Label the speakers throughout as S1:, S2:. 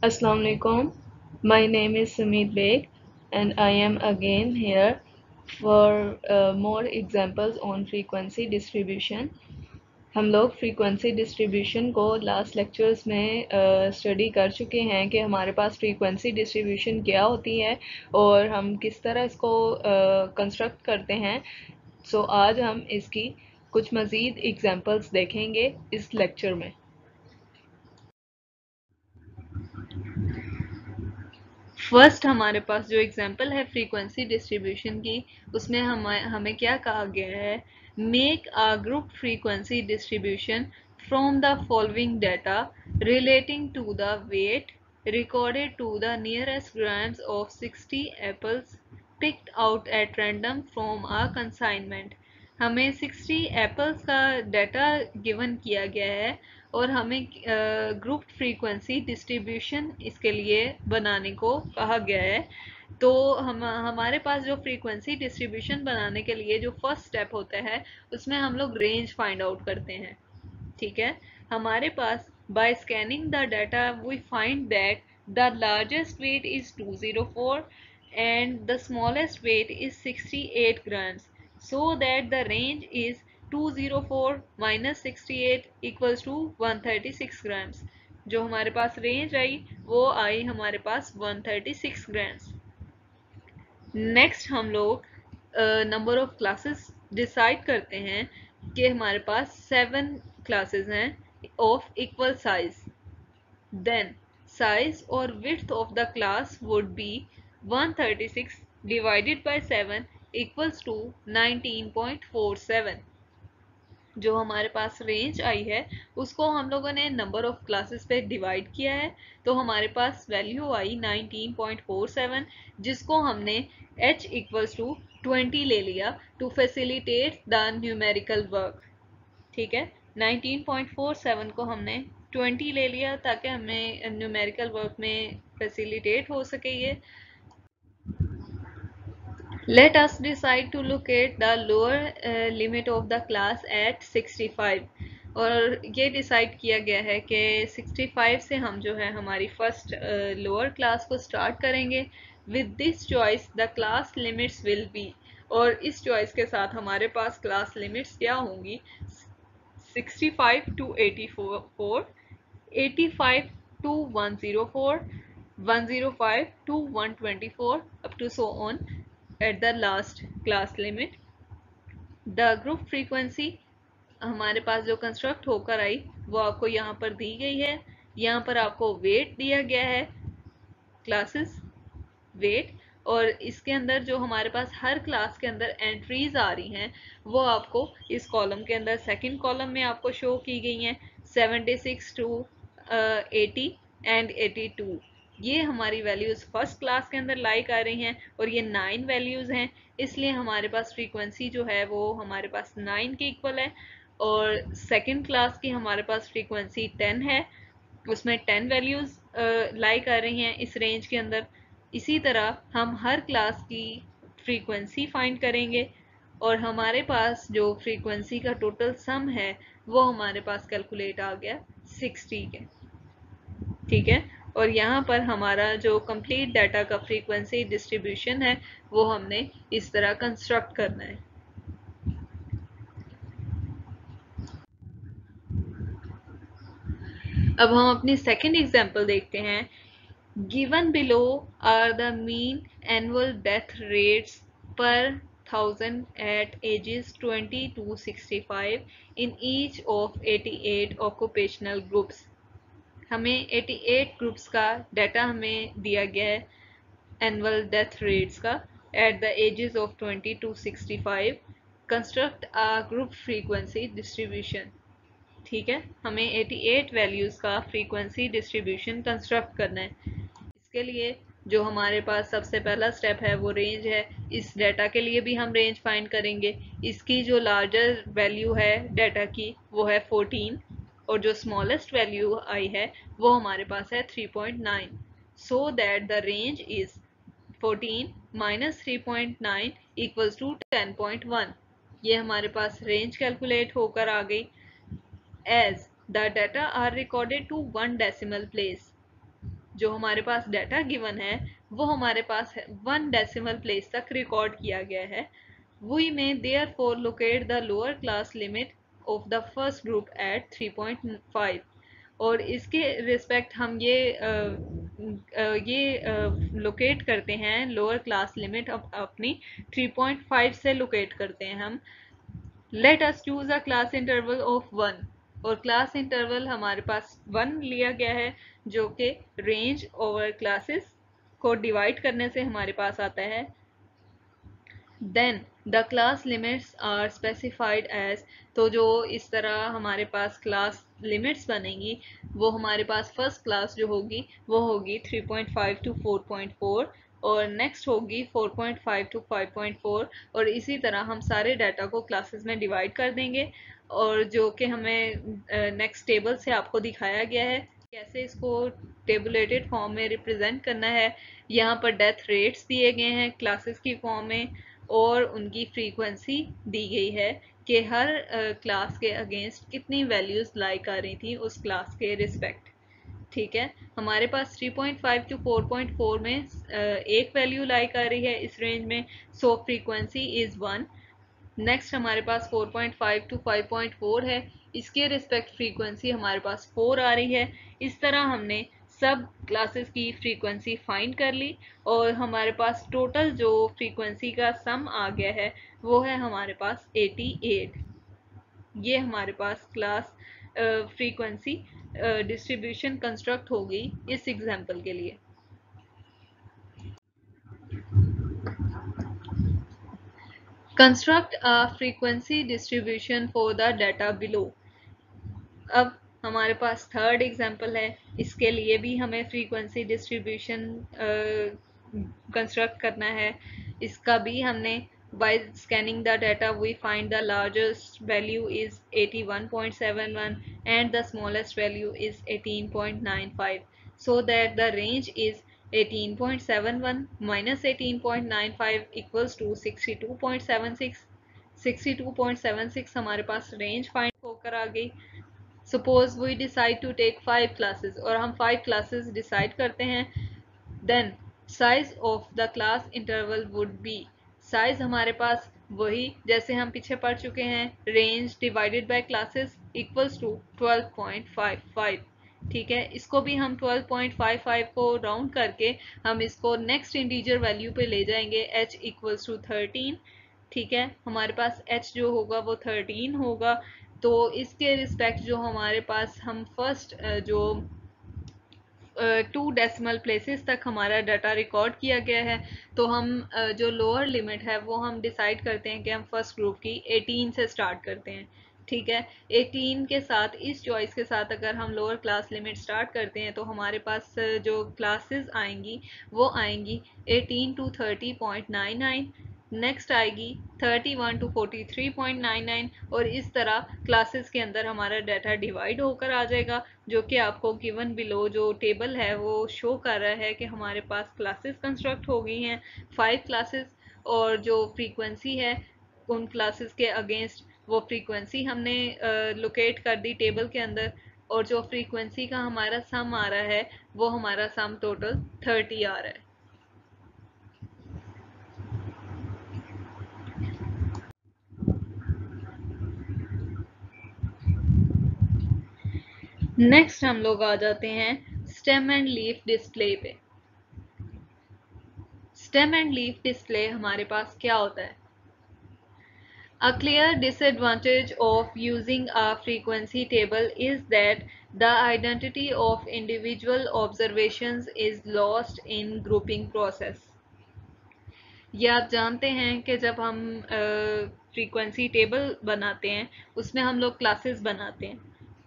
S1: Assalamu alaikum. My name is Sumit Beg and I am again here for more examples on frequency distribution. हम लोग frequency distribution को last lectures में study कर चुके हैं कि हमारे पास फ्रीक्वेंसी डिस्ट्रीब्यूशन क्या होती है और हम किस तरह इसको कंस्ट्रक्ट करते हैं। सो आज हम इसकी कुछ मज़ीद एग्जांपल्स देखेंगे इस लेक्चर में। फर्स्ट हमारे पास जो एग्जांपल है फ्रीक्वेंसी डिस्ट्रीब्यूशन की, उसमें हमें क्या कहा गया है, make a group frequency distribution from the following data relating to the weight recorded to the nearest grams of 60 apples picked out at random from a consignment। हमें 60 एप्पल्स का डाटा गिवन किया गया है और हमें ग्रुप फ्रीक्वेंसी डिस्ट्रीब्यूशन इसके लिए बनाने को कहा गया है। तो हमारे पास जो फ्रीक्वेंसी डिस्ट्रीब्यूशन बनाने के लिए जो फर्स्ट स्टेप होता है उसमें हम लोग रेंज फाइंड आउट करते हैं। ठीक है, हमारे पास by scanning the data we find that the largest weight is 204 and the smallest weight is 68 grams, so that the range is 204 minus 68 equals to 136 grams। जो हमारे पास रेंज आई वो आई हमारे पास 136 grams। नेक्स्ट हम लोग नंबर ऑफ क्लासेस डिसाइड करते हैं कि हमारे पास 7 क्लासेस हैं of equal size. Then size or width of the class would be 136 divided by 7 equals to 19.47। जो हमारे पास रेंज आई है उसको हम लोगों ने नंबर ऑफ क्लासेस पे डिवाइड किया है, तो हमारे पास वैल्यू आई 19.47, जिसको हमने h इक्वल्स टू 20 ले लिया to facilitate the numerical work. ठीक है, 19.47 को हमने 20 ले लिया ताकि हमें न्यूमेरिकल वर्क में फैसिलिटेट हो सके ये। Let us decide to locate the lower limit of the class at 65। और ये डिसाइड किया गया है कि 65 से हम जो है हमारी फर्स्ट लोअर क्लास को स्टार्ट करेंगे। With this choice the class limits will be, और इस चॉइस के साथ हमारे पास क्लास लिमिट्स क्या होंगी, 65 to 84, 85 to 104, 105 to 124 up to so on at the last class limit। the group frequency हमारे पास जो कंस्ट्रक्ट होकर आई वो आपको यहाँ पर दी गई है। यहाँ पर आपको वेट दिया गया है, क्लासेस वेट, और इसके अंदर जो हमारे पास हर क्लास के अंदर एंट्रीज आ रही हैं वो आपको इस कॉलम के अंदर सेकंड कॉलम में आपको शो की गई हैं, 76 टू 80 एंड 82। ये हमारी वैल्यूज फर्स्ट क्लास के अंदर लाई कर रही हैं और ये 9 वैल्यूज हैं, इसलिए हमारे पास फ्रीक्वेंसी जो है वो हमारे पास 9 के इक्वल है। और सेकंड क्लास की हमारे पास फ्रीक्वेंसी 10 है, उसमें 10 वैल्यूज लाई कर रही हैं इस रेंज के अंदर। इसी तरह हम हर क्लास की फ्रीक्वेंसी फाइंड करेंगे और हमारे पास जो फ्रीक्वेंसी का टोटल सम है वो हमारे पास कैलकुलेट आ गया 60 के। ठीक है, और यहाँ पर हमारा जो कंप्लीट डाटा का फ्रीक्वेंसी डिस्ट्रीब्यूशन है वो हमने इस तरह कंस्ट्रक्ट करना है। अब हम अपनी सेकेंड एग्जाम्पल देखते हैं। Given below are the mean annual death rates per 1000 at ages 20 to 65 in each of 88 occupational groups। हमें 88 ग्रुप्स का डाटा हमें दिया गया है एनुअल डेथ रेट्स का at the ages of 20 to 65। Construct a group frequency distribution. ठीक है, हमें 88 वैल्यूज़ का फ्रीक्वेंसी डिस्ट्रीब्यूशन कंस्ट्रक्ट करना है। इसके लिए जो हमारे पास सबसे पहला स्टेप है वो रेंज है। इस डाटा के लिए भी हम रेंज फाइंड करेंगे। इसकी जो लार्जर वैल्यू है डाटा की वो है 14 और जो स्मॉलेस्ट वैल्यू आई है वो हमारे पास है 3.9, so that the range is 14 minus 3.9 equals to 10.1। ये हमारे पास रेंज कैलकुलेट होकर आ गई। As the data are recorded to 1 decimal place, जो हमारे पास डाटा गिवन है वो हमारे पास 1 डेसिमल प्लेस तक रिकॉर्ड किया गया है। We may therefore locate the lower class limit of the first group at 3.5 और इसके रिस्पेक्ट हम ये लोकेट करते हैं लोअर क्लास लिमिट अपनी 3.5 से लोकेट करते हैं हम। Let us choose a class interval of 1 और क्लास इंटरवल हमारे पास 1 लिया गया है जो कि रेंज ओवर क्लासेस को डिवाइड करने से हमारे पास आता है। Then the class limits are specified as, तो जो इस तरह हमारे पास क्लास लिमिट्स बनेंगी वो हमारे पास फर्स्ट क्लास जो होगी वो होगी 3.5 टू 4.4 और नेक्स्ट होगी 4.5 टू 5.4 और इसी तरह हम सारे डाटा को क्लासेस में डिवाइड कर देंगे और जो कि हमें नेक्स्ट टेबल से आपको दिखाया गया है कैसे इसको टेबुलेटेड फॉर्म में रिप्रेजेंट करना है। यहाँ पर डेथ रेट्स दिए गए हैं क्लासेस की फॉर्म में और उनकी फ्रीक्वेंसी दी गई है कि हर क्लास के अगेंस्ट कितनी वैल्यूज लाइक आ रही थी उस क्लास के रिस्पेक्ट। ठीक है, हमारे पास 3.5 टू 4.4 में एक वैल्यू लाइक आ रही है इस रेंज में, सो फ्रीक्वेंसी इज 1। नेक्स्ट हमारे पास 4.5 टू 5.4 है, इसके रिस्पेक्ट फ्रीक्वेंसी हमारे पास 4 आ रही है। इस तरह हमने सब क्लासेस की फ्रीक्वेंसी फाइंड कर ली और हमारे पास टोटल जो फ्रीक्वेंसी का सम आ गया है वो है हमारे पास 88। ये हमारे पास क्लास फ्रीक्वेंसी डिस्ट्रीब्यूशन कंस्ट्रक्ट होगी इस एग्जांपल के लिए। Construct a frequency distribution for the data below. अब हमारे पास थर्ड एग्जांपल है, इसके लिए भी हमें फ्रीक्वेंसी डिस्ट्रीब्यूशन कंस्ट्रक्ट करना है। इसका भी हमने by scanning the data we find the largest value is 81.71 and the smallest value is 18.95 so that the range is 18.71 minus 18.95 equals to 62.76। 62.76 हमारे पास रेंज फाइंड होकर आ गई। Suppose we decide to take 5 classes और हम 5 classes decide करते हैं, then size of the class interval would be, size हमारे पास वही जैसे हम पीछे पढ़ चुके हैं, range divided by classes equals to 12.55। ठीक है, इसको भी हम 12.55 को राउंड करके हम इसको नेक्स्ट इंटीजर वैल्यू पे ले जाएंगे h इक्वल्स टू 13। ठीक है, हमारे पास h जो होगा वो 13 होगा। तो इसके रिस्पेक्ट जो हमारे पास हम फर्स्ट जो 2 डेसिमल प्लेसेस तक हमारा डाटा रिकॉर्ड किया गया है, तो हम जो लोअर लिमिट है वो हम डिसाइड करते हैं कि हम फर्स्ट ग्रुप की 18 से स्टार्ट करते हैं। ठीक है, 18 के साथ इस चॉइस के साथ अगर हम लोअर क्लास लिमिट स्टार्ट करते हैं तो हमारे पास जो क्लासेस आएंगी वो आएंगी 18 टू 30.99, नेक्स्ट आएगी 31 टू 43.99 और इस तरह क्लासेस के अंदर हमारा डाटा डिवाइड होकर आ जाएगा, जो कि आपको गिवन बिलो जो टेबल है वो शो कर रहा है कि हमारे पास क्लासेस कंस्ट्रक्ट हो गई हैं 5 क्लासेस और जो फ्रीक्वेंसी है उन क्लासेस के अगेंस्ट वो फ्रीक्वेंसी हमने लोकेट कर दी टेबल के अंदर और जो फ्रीक्वेंसी का हमारा सम आ रहा है वो हमारा सम टोटल 30 आ रहा है। नेक्स्ट हम लोग आ जाते हैं स्टेम एंड लीफ डिस्प्ले पे। स्टेम एंड लीफ डिस्प्ले हमारे पास क्या होता है? A clear disadvantage of using a frequency table is that the identity of individual observations is lost in grouping process। ये आप जानते हैं कि जब हम फ्रीक्वेंसी टेबल बनाते हैं उसमें हम लोग क्लासेस बनाते हैं।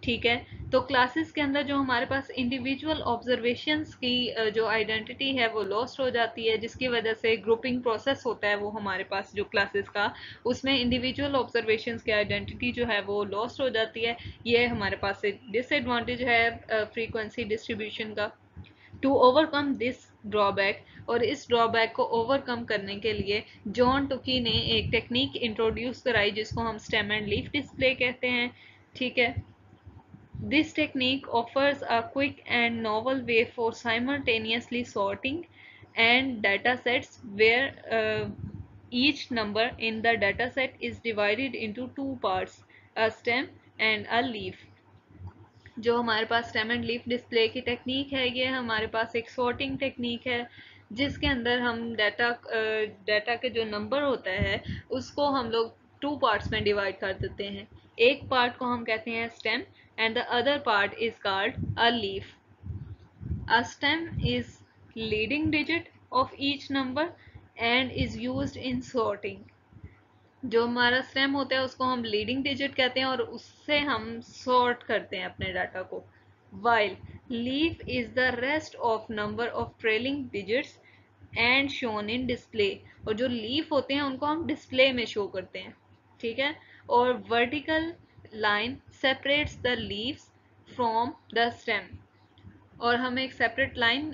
S1: ठीक है, तो क्लासेस के अंदर जो हमारे पास इंडिविजुअल ऑब्जर्वेशंस की जो आइडेंटिटी है वो लॉस्ट हो जाती है, जिसकी वजह से ग्रुपिंग प्रोसेस होता है वो हमारे पास जो क्लासेस का, उसमें इंडिविजुअल ऑब्जर्वेशंस की आइडेंटिटी जो है वो लॉस्ट हो जाती है। ये हमारे पास एक डिसएडवांटेज है फ्रीक्वेंसी डिस्ट्रीब्यूशन का। टू ओवरकम दिस ड्रॉबैक, और इस ड्रॉबैक को ओवरकम करने के लिए जॉन टुकी ने एक टेक्निक इंट्रोड्यूस कराई जिसको हम स्टेम एंड लीफ डिस्प्ले कहते हैं। ठीक है, This technique offers a quick and novel way for simultaneously sorting and data sets where each number in the dataset is divided into two parts, a stem and a leaf. जो हमारे पास stem and leaf display की technique है, ये हमारे पास एक sorting technique है जिसके अंदर हम डाटा के जो नंबर होता है उसको हम लोग टू पार्ट्स में डिवाइड कर देते हैं। एक पार्ट को हम कहते हैं stem and the other part is called a leaf. A stem is leading digit of each number and is used in sorting. जो हमारा स्टेम होता है उसको हम लीडिंग डिजिट कहते हैं और उससे हम सॉर्ट करते हैं अपने डाटा को। While leaf is the rest of number of trailing digits and shown in display, और जो लीफ होते हैं उनको हम डिस्प्ले में शो करते हैं, ठीक है। और vertical line separates the leaves from the stem, और हम एक सेपरेट लाइन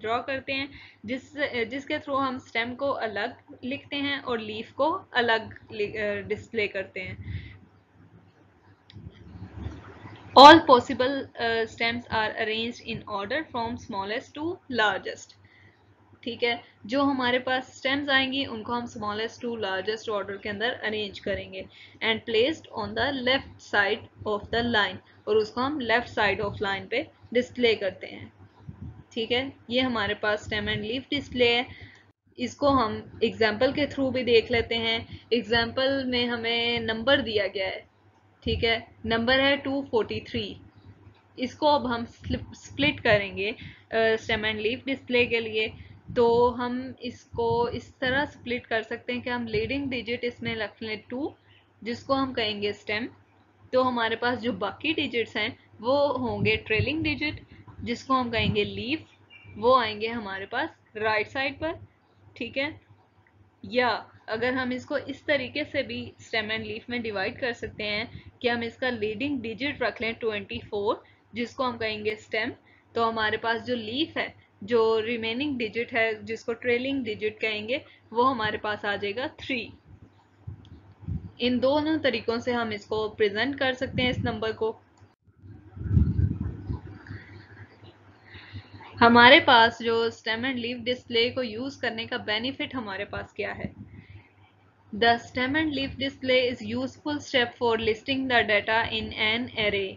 S1: ड्रॉ करते हैं जिसके थ्रू हम स्टेम को अलग लिखते हैं और लीफ को अलग डिस्प्ले करते हैं। All possible stems are arranged in order from smallest to largest। ठीक है, जो हमारे पास स्टेम्स आएंगी उनको हम स्मॉलेस्ट टू लार्जेस्ट ऑर्डर के अंदर अरेंज करेंगे and placed on the left side of the line, और उसको हम लेफ्ट साइड ऑफ लाइन पे डिस्प्ले करते हैं। ठीक है, ये हमारे पास स्टेम एंड लीफ डिस्प्ले है। इसको हम एग्जाम्पल के थ्रू भी देख लेते हैं। एग्जाम्पल में हमें नंबर दिया गया है, ठीक है, नंबर है 243। इसको अब हम स्प्लिट करेंगे स्टेम एंड लीफ डिस्प्ले के लिए। तो हम इसको इस तरह स्प्लिट कर सकते हैं कि हम लीडिंग डिजिट इसमें रख लें 2, जिसको हम कहेंगे स्टेम। तो हमारे पास जो बाकी डिजिट्स हैं वो होंगे ट्रेलिंग डिजिट, जिसको हम कहेंगे लीफ। वो आएंगे हमारे पास राइट साइड पर, ठीक है। या अगर हम इसको इस तरीके से भी स्टेम एंड लीफ में डिवाइड कर सकते हैं कि हम इसका लीडिंग डिजिट रख लें 24, जिसको हम कहेंगे स्टेम। तो हमारे पास जो लीफ है, जो रिमेनिंग डिजिट है जिसको ट्रेलिंग डिजिट कहेंगे, वो हमारे पास आ जाएगा 3। इन दोनों तरीकों से हम इसको प्रेजेंट कर सकते हैं इस नंबर को। हमारे पास जो स्टेम एंड लीफ डिस्प्ले को यूज करने का बेनिफिट हमारे पास क्या है? The stem and leaf display is useful step for listing the data in an array।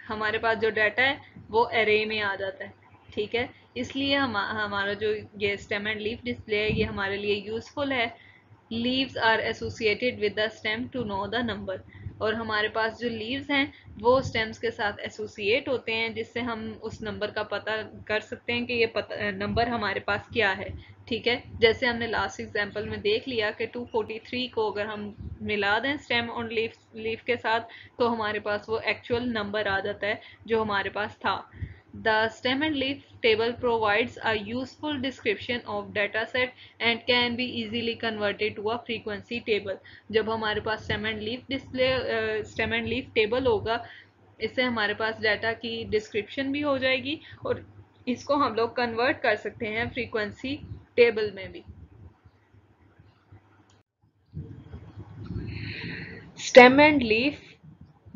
S1: हमारे पास जो डाटा है वो array में आ जाता है, ठीक है। इसलिए हमारा जो ये stem and leaf display है ये हमारे लिए useful है। Leaves are associated with the stem to know the number। और हमारे पास जो लीव्स हैं वो स्टेम्स के साथ एसोसिएट होते हैं, जिससे हम उस नंबर का पता कर सकते हैं कि ये नंबर हमारे पास क्या है, ठीक है। जैसे हमने लास्ट एग्जांपल में देख लिया कि 243 को अगर हम मिला दें स्टेम और लीफ के साथ तो हमारे पास वो एक्चुअल नंबर आ जाता है जो हमारे पास था। The stem and leaf table provides a useful description of data set and can be easily converted to a frequency table। जब हमारे पास स्टेम एंड लीफ टेबल होगा, इससे हमारे पास डाटा की डिस्क्रिप्शन भी हो जाएगी और इसको हम लोग कन्वर्ट कर सकते हैं फ्रीक्वेंसी टेबल में भी। स्टेम एंड लीफ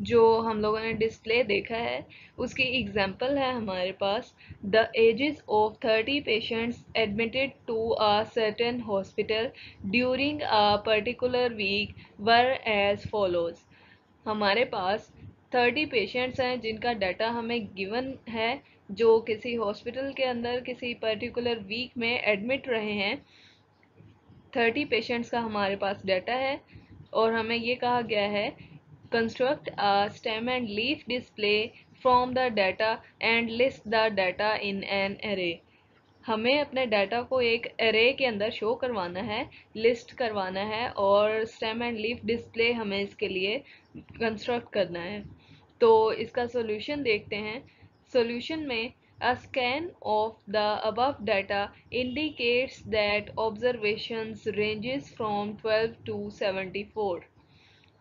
S1: जो हम लोगों ने डिस्प्ले देखा है उसकी एग्जाम्पल है हमारे पास। The ages of 30 patients admitted to a certain hospital during a particular week were as follows. हमारे पास 30 पेशेंट्स हैं जिनका डाटा हमें गिवन है, जो किसी हॉस्पिटल के अंदर किसी पर्टिकुलर वीक में एडमिट रहे हैं। 30 पेशेंट्स का हमारे पास डाटा है और हमें ये कहा गया है construct a stem and leaf display from the data and list the data in an array। हमें अपने डाटा को एक array के अंदर शो करवाना है, लिस्ट करवाना है और स्टेम एंड लीफ डिस्प्ले हमें इसके लिए कंस्ट्रक्ट करना है। तो इसका सॉल्यूशन देखते हैं। सॉल्यूशन में a scan of the above data indicates that observations ranges from 12 to 74।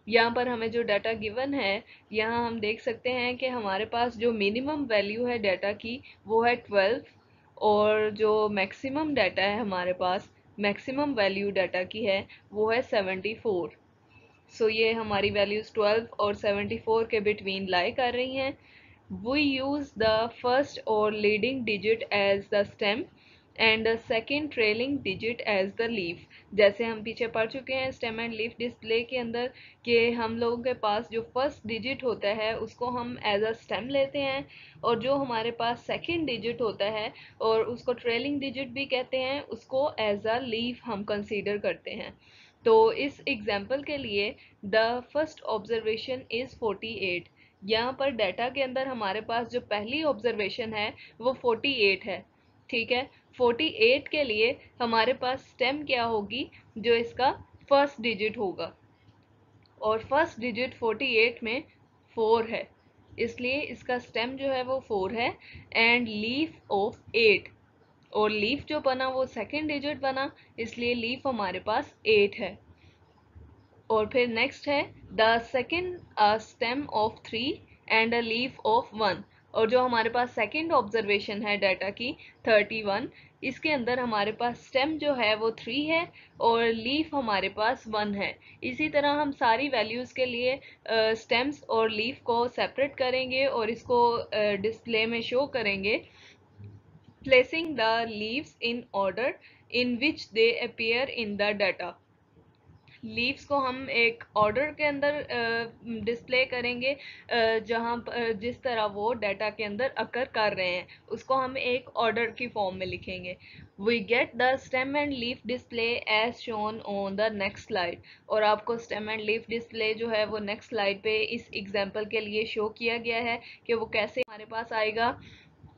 S1: यहाँ पर हमें जो डाटा गिवन है, यहाँ हम देख सकते हैं कि हमारे पास जो मिनिमम वैल्यू है डाटा की वो है 12 और जो मैक्सिमम डाटा है हमारे पास, मैक्सिमम वैल्यू डाटा की है वो है 74। सो ये हमारी वैल्यूज 12 और 74 के बिटवीन लाई कर रही हैं। We use the first or leading digit as the stem and the second trailing digit as the leaf। जैसे हम पीछे पढ़ चुके हैं स्टेम एंड लीफ डिस्प्ले के अंदर कि हम लोगों के पास जो फर्स्ट डिजिट होता है उसको हम एज अ स्टेम लेते हैं, और जो हमारे पास सेकंड डिजिट होता है और उसको ट्रेलिंग डिजिट भी कहते हैं, उसको एज अ लीफ हम कंसीडर करते हैं। तो इस एग्जाम्पल के लिए द फर्स्ट ऑब्जर्वेशन इज 48। यहाँ पर डाटा के अंदर हमारे पास जो पहली ऑब्जर्वेशन है वो 48 है। ठीक है, 48 के लिए हमारे पास स्टेम क्या होगी, जो इसका फर्स्ट डिजिट होगा, और फर्स्ट डिजिट 48 में 4 है, इसलिए इसका स्टेम जो है वो 4 है। एंड लीफ ऑफ 8, और लीफ जो बना वो सेकेंड डिजिट बना, इसलिए लीफ हमारे पास 8 है। और फिर नेक्स्ट है the second stem of 3 and a leaf of 1, और जो हमारे पास सेकेंड ऑब्जर्वेशन है डाटा की 31, इसके अंदर हमारे पास स्टेम जो है वो 3 है और लीफ हमारे पास 1 है। इसी तरह हम सारी वैल्यूज के लिए स्टेम्स और लीफ को सेपरेट करेंगे और इसको डिस्प्ले में शो करेंगे, placing the leaves in order in which they appear in the data. Leaves को हम एक ऑर्डर के अंदर डिस्प्ले करेंगे, जहाँ जिस तरह वो डाटा के अंदर अकर कर रहे हैं उसको हम एक ऑर्डर की फॉर्म में लिखेंगे। We get the stem and leaf display as shown on the next slide, और आपको स्टेम एंड लीफ डिस्प्ले जो है वो नेक्स्ट स्लाइड पे इस एग्जाम्पल के लिए शो किया गया है कि वो कैसे हमारे पास आएगा।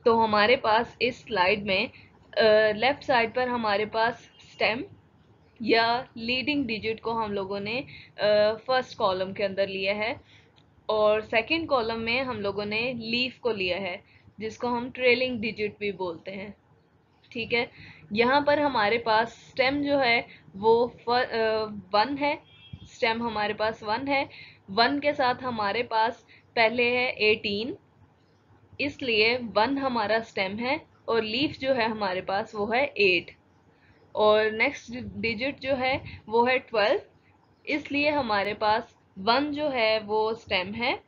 S1: तो हमारे पास इस स्लाइड में लेफ्ट साइड पर हमारे पास स्टेम या लीडिंग डिजिट को हम लोगों ने फर्स्ट कॉलम के अंदर लिया है, और सेकंड कॉलम में हम लोगों ने लीफ को लिया है, जिसको हम ट्रेलिंग डिजिट भी बोलते हैं। ठीक है, यहाँ पर हमारे पास स्टेम जो है वो 1 है, स्टेम हमारे पास 1 है। 1 के साथ हमारे पास पहले है 18, इसलिए 1 हमारा स्टेम है, और लीफ जो है हमारे पास वो है 8, और नेक्स्ट डिजिट जो है वो है 12, इसलिए हमारे पास 1 जो है वो स्टेम है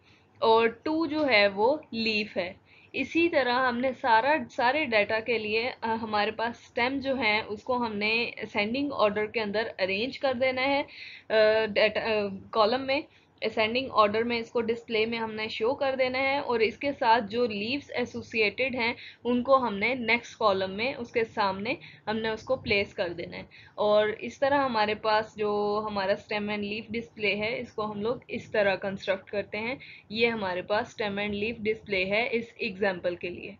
S1: और 2 जो है वो लीफ है। इसी तरह हमने सारे डाटा के लिए हमारे पास स्टेम जो है उसको हमने असेंडिंग ऑर्डर के अंदर अरेंज कर देना है डाटा कॉलम में। असेंडिंग ऑर्डर में इसको डिस्प्ले में हमने शो कर देना है, और इसके साथ जो लीव्स एसोसिएटेड हैं उनको हमने नेक्स्ट कॉलम में उसके सामने हमने उसको प्लेस कर देना है। और इस तरह हमारे पास जो हमारा स्टेम एंड लीफ डिस्प्ले है इसको हम लोग इस तरह कंस्ट्रक्ट करते हैं। ये हमारे पास स्टेम एंड लीफ डिस्प्ले है इस एग्जाम्पल के लिए।